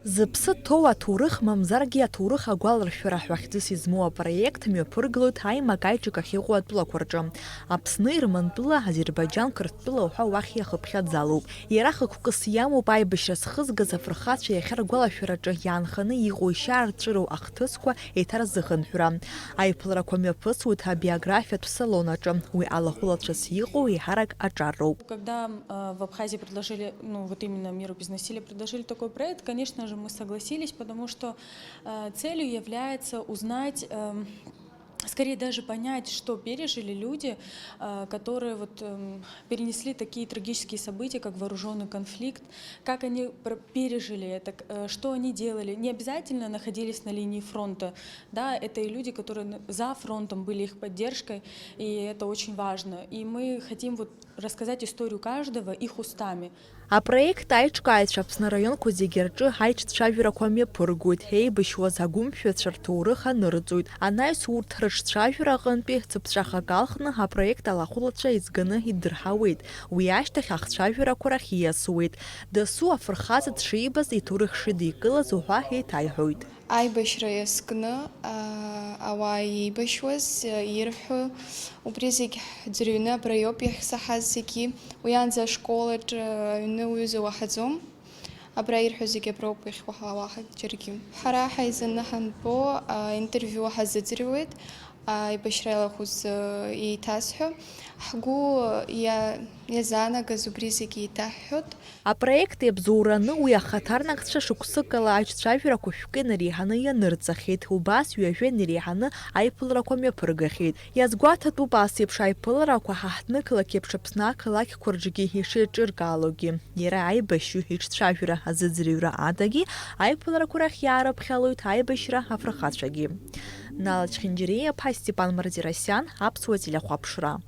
Зыԥсы ҭоу аҭоурых мамзаргьы аҭоурых агәаларшәара ҳәахьӡыс измоу апроект мҩаԥыргылоит аимак аиҿак ахьыҟоу атәылақәа рҿы. Аԥсны, Ирмантәыла, Азербайџьан, Қырҭтәыла уҳәа уахь иахыԥхьаӡалоуп. Иара хықәкыс иамоуп аибашьра зхызгаз афырхацәа иахьа ргәалашәараҿы иаанханы иҟоу ишьаарҵәыроу ахҭысқәа еиҭарзыхынҳәра. Аиԥыларақәа мҩаԥысуеит абиографиатә салон аҿы. Уи алахәылацәас иҟоу еиҳарак аҿарроуп. Когда в Абхазии предложили, вот именно «Миру без насилия» предложили такой проект, конечно же, мы согласились, потому что целью является узнать, скорее даже понять, что пережили люди, которые перенесли такие трагические события, как вооруженный конфликт, как они пережили это, что они делали. Не обязательно находились на линии фронта, да, это и люди, которые за фронтом были их поддержкой, и это очень важно. И мы хотим рассказать историю каждого их устами. Апроект аиҿкааҩцәа Аԥсны араионқәа зегьы рҿы ҳаиҿцәажәарақәа мҩаԥыргоит, ҳеибашьуаз агәымшәацәа рҭоурых анырҵоит. Анаҩс урҭ рыҿцәажәара аҟынтәи ҵыԥҵәахак алхны апроект алахәылацәа иӡганы идырҳауеит. Уи ашьҭахь ахцәажәарақәа рахь ииасуеит. Дасу афырхаҵа дшибаз иҭоурых шидикылаз уҳәа еиҭаиҳәоит. Аибашьра иазкны ауаа еибашьуаз ирҳәо убри зегь ҳӡырҩны абраиоуп иахьсаҳаз зегьы, уианӡа ашколаҿ аҩны уҩыза уаҳаӡом. Абра ирҳәо зегьы аброуп иахьуаҳауа џьаргьы. Ҳара ҳаизаны ҳанбо интервиу ҳазыӡырҩуеит аибашьра илахәыз еиҭазҳәо. Ҳгәы иазаанагаз убри зегьы еиҭаҳҳәот. Апроект иабзоураны уи ахаҭарнакцәа шықәсыкала аиҿцәажәарақәа шәкы инареиҳаны ианырҵахьеит. Убас ҩажәа инареиҳаны аиԥыларақәа мҩаԥыргахьеит. Иазгәаҭатәуп ас еиԥш аиԥыларақәа ҳаҳҭнықалақь еиԥш Аԥсны ақалақьқәа рҿгьы ишеиҿыркаалогьы. Иара аибашьҩы иҿцәажәара азыӡырҩра адагьы аиԥыларақәа рахь иаарыԥхьалоит аибашьра афырхацәагьы. Нала Чхинџьариа, Степан Мардиросян, Аԥсуа телехәаԥшра.